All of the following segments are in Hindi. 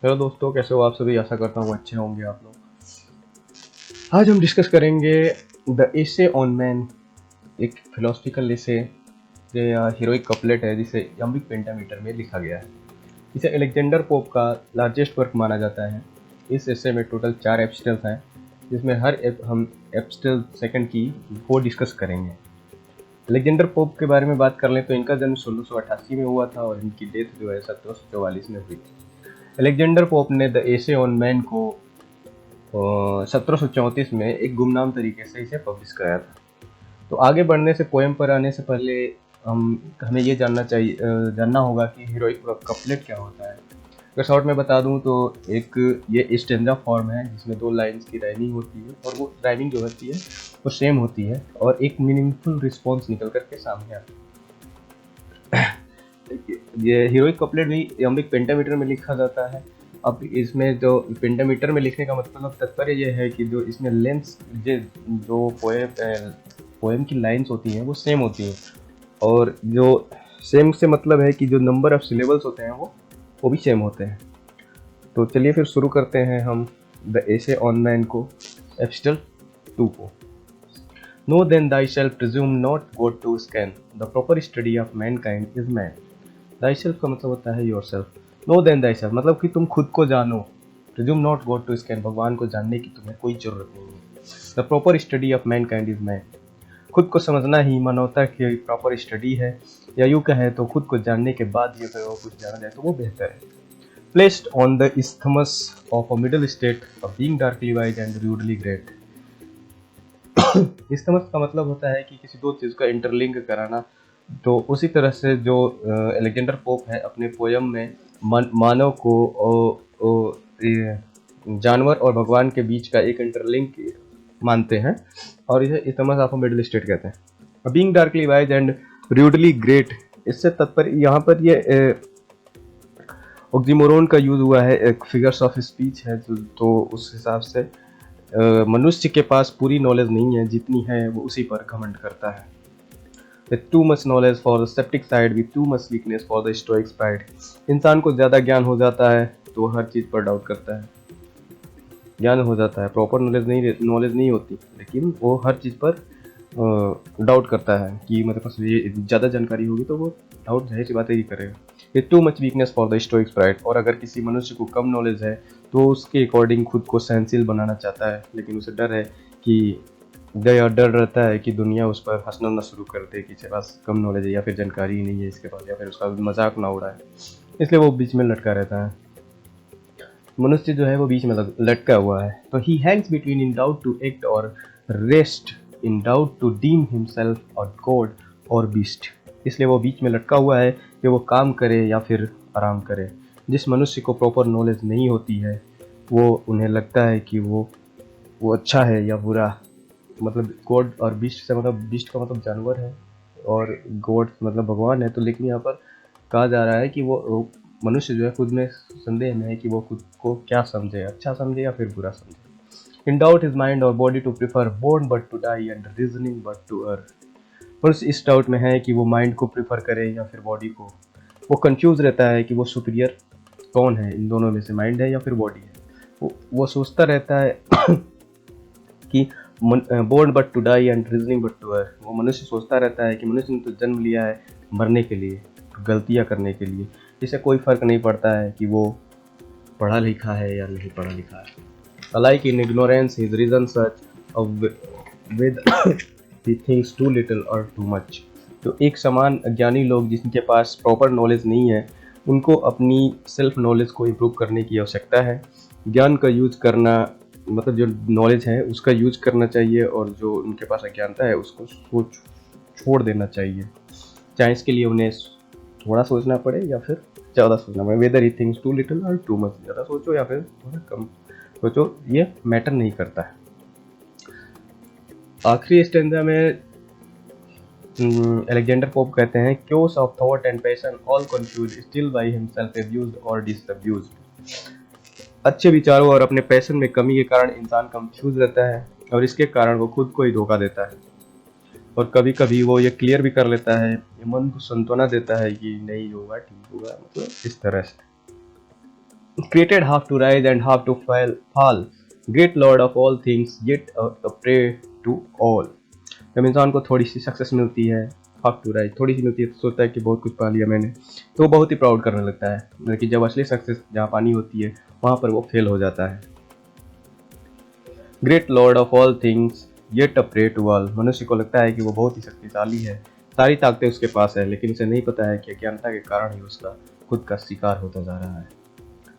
हेलो दोस्तों, कैसे हो आप सभी। आशा करता हूँ अच्छे होंगे आप लोग। आज हम डिस्कस करेंगे द एसे ऑन मैन, एक फिलोसफिकल एसे या हीरोइक कपलेट है जिसे यम्बिक पेंटामीटर में लिखा गया है। इसे अलेक्जेंडर पोप का लार्जेस्ट वर्क माना जाता है। इस एसे में टोटल 4 एपिस्टल्स हैं, जिसमें हम एपिस्टल सेकंड की वो डिस्कस करेंगे। अलेक्जेंडर पोप के बारे में बात कर लें तो इनका जन्म 1688 में हुआ था और इनकी डेथ जो है 1744 में हुई। अलेक्जेंडर पोप ने द एसे ऑन मैन को 1734 में एक गुमनाम तरीके से इसे पब्लिश कराया था। तो आगे बढ़ने से, पोएम पर आने से पहले हमें ये जानना होगा कि हीरोइक कपलेट क्या होता है। अगर शॉर्ट में बता दूं तो एक ये स्टेंजा फॉर्म है जिसमें 2 लाइंस की राइमिंग होती है और वो राइमिंग जो होती है वो सेम होती है और एक मीनिंगफुल रिस्पॉन्स निकल करके सामने आता है। ये हीरोइक कपलेट भी यम्बिक पेंटामीटर में लिखा जाता है। अब इसमें जो पेंटामीटर में लिखने का मतलब तात्पर्य ये है कि जो इसमें लेंस जो पोएम की लाइंस होती हैं वो सेम होती हैं, और जो सेम से मतलब है कि जो नंबर ऑफ सिलेबल्स होते हैं वो भी सेम होते हैं। तो चलिए फिर शुरू करते हैं हम द एसे ऑन मैन को, एपिस्टल 2 को। Know then thyself presume not God to scan, the proper study of mankind is man। thyself का मतलब होता है yourself, नो देन thyself मतलब कि तुम खुद को जानो, presume not God to scan भगवान को जानने की तुम्हें कोई जरूरत नहीं है। The proper study of Mankind is man, खुद को समझना ही मानवता की प्रॉपर स्टडी है, या यूँ कहें तो खुद को जानने के बाद ये अगर कुछ जाना जाए तो वो बेहतर है। Placed on the isthmus of a middle state of being darkly wise and rudely great. isthmus का मतलब होता है कि किसी दो चीज़ का इंटरलिंक कराना। तो उसी तरह से जो अलेक्जेंडर पोप है अपने पोयम में मानव को जानवर और भगवान के बीच का एक इंटरलिंक मानते हैं, और इसे isthmus of a middle state कहते हैं। Being darkly wise and rudely great, इससे तात्पर्य यहाँ पर ये ऑक्सीमोरोन का यूज हुआ है, एक फिगर्स ऑफ स्पीच है। तो उस हिसाब से मनुष्य के पास पूरी नॉलेज नहीं है, जितनी है वो उसी पर घमंड करता है। With too much knowledge for the skeptic side, with too much weakness for the stoic pride। इंसान को ज़्यादा ज्ञान हो जाता है तो हर चीज़ पर डाउट करता है। ज्ञान हो जाता है, प्रॉपर नॉलेज नहीं होती, लेकिन वो हर चीज़ पर डाउट करता है कि मेरे पास ये ज़्यादा जानकारी होगी तो वो डाउट जाहिर सी बात ही करेगा। With too much weakness for the stoic pride, और अगर किसी मनुष्य को कम नॉलेज है तो उसके अकॉर्डिंग खुद को सहनशील बनाना चाहता है, लेकिन उसे डर है कि डर रहता है कि दुनिया उस पर हंसना ना शुरू कर दे कि इसके पास कम नॉलेज है या फिर जानकारी ही नहीं है इसके पास, या फिर उसका मजाक ना उड़ाए, इसलिए वो बीच में लटका रहता है। मनुष्य जो है वो बीच में लटका हुआ है। तो he hangs between in doubt to act or rest, in doubt to deem himself or god or beast, इसलिए वो बीच में लटका हुआ है कि वो काम करे या फिर आराम करे। जिस मनुष्य को प्रॉपर नॉलेज नहीं होती है वो उन्हें लगता है कि वो अच्छा है या बुरा। मतलब गॉड और बीस्ट से मतलब बीस्ट का मतलब जानवर है और गॉड मतलब भगवान है। तो लेकिन यहाँ पर कहा जा रहा है कि वो मनुष्य जो है खुद में संदेह में है कि वो खुद को क्या समझे, अच्छा समझे या फिर बुरा समझे। इन डाउट हिज माइंड और body to prefer born but to die and reasoning but to earth. मनुष्य इस डाउट में है कि वो माइंड को प्रिफर करे या फिर बॉडी को। वो कंफ्यूज रहता है कि वो सुपीरियर कौन है इन दोनों में से, माइंड है या फिर बॉडी है। वो सोचता रहता है कि born but to die and reasoning but to earth. वो मनुष्य सोचता रहता है कि मनुष्य ने तो जन्म लिया है मरने के लिए, गलतियाँ करने के लिए। इसे कोई फर्क नहीं पड़ता है कि वो पढ़ा लिखा है या नहीं पढ़ा लिखा है। Alike in ignorance his reason such of with he thinks too little or too much। तो एक समान अज्ञानी लोग जिनके पास प्रॉपर नॉलेज नहीं है उनको अपनी सेल्फ नॉलेज को इम्प्रूव करने की आवश्यकता है। ज्ञान का यूज करना मतलब जो नॉलेज है उसका यूज करना चाहिए, और जो उनके पास अज्ञानता है उसको छोड़ देना चाहिए, चाहे इसके लिए उन्हें थोड़ा सोचना पड़े या फिर ज़्यादा सोचना पड़े। Whether he thinks too little और टू मच, ज़्यादा सोचो या फिर थोड़ा कम सोचो, ये मैटर नहीं करता है। आखिरी स्टेंजा में अलेक्जेंडर पोप कहते हैं, chaos of thought and passion all confuse still by himself abused और डिसअब्यूज्ड। अच्छे विचारों और अपने पैशन में कमी के कारण इंसान कंफ्यूज रहता है और इसके कारण वो खुद को ही धोखा देता है, और कभी कभी वो ये क्लियर भी कर लेता है, ये मन को सांत्वना देता है कि नहीं होगा, ठीक होगा, मतलब इस तरह से। created half to rise and half to fall, great lord of all things, yet a prey to all. जब इंसान को थोड़ी सी सक्सेस मिलती है, हाफ टू राइज थोड़ी सी मिलती है, तो सोचता है कि बहुत कुछ पा लिया मैंने, तो वो बहुत ही प्राउड करने लगता है। लेकिन जब असली सक्सेस जहाँ पानी होती है वहाँ पर वो फेल हो जाता है। Great lord of all things yet a prey to all, मनुष्य को लगता है कि वो बहुत ही शक्तिशाली है, सारी ताकतें उसके पास है, लेकिन उसे नहीं पता है कि अज्ञानता के कारण ही उसका खुद का शिकार होता जा रहा है।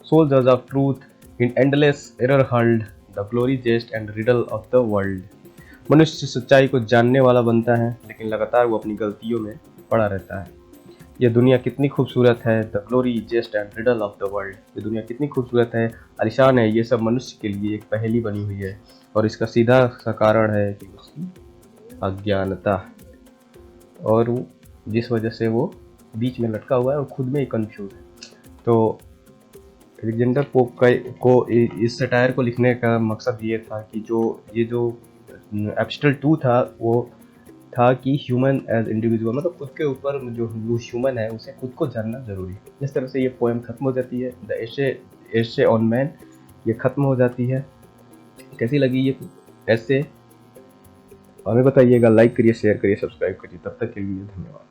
सोल जज of truth in endless error hurled, the glory jest and riddle of the world, मनुष्य सच्चाई को जानने वाला बनता है, लेकिन लगातार वो अपनी गलतियों में पड़ा रहता है। यह दुनिया कितनी खूबसूरत है, the glory jest and riddle of the world, ये दुनिया कितनी खूबसूरत है, आलिशान है, ये सब मनुष्य के लिए एक पहेली बनी हुई है, और इसका सीधा सा कारण है कि उसकी अज्ञानता, और जिस वजह से वो बीच में लटका हुआ है और खुद में ही कंफ्यूज है। तो एलेक्जेंडर पोप को इस सटायर को लिखने का मकसद ये था कि जो एब्स्ट्रैक्ट टू था वो था कि ह्यूमन एज इंडिविजुअल, मतलब खुद के ऊपर जो ह्यूमन है उसे खुद को जानना जरूरी है। जिस तरह से ये पोएम खत्म हो जाती है, द एसे ऑन मैन, ये खत्म हो जाती है। कैसी लगी ये ऐसे हमें बताइएगा, लाइक करिए, शेयर करिए, सब्सक्राइब करिए। तब तक के लिए धन्यवाद।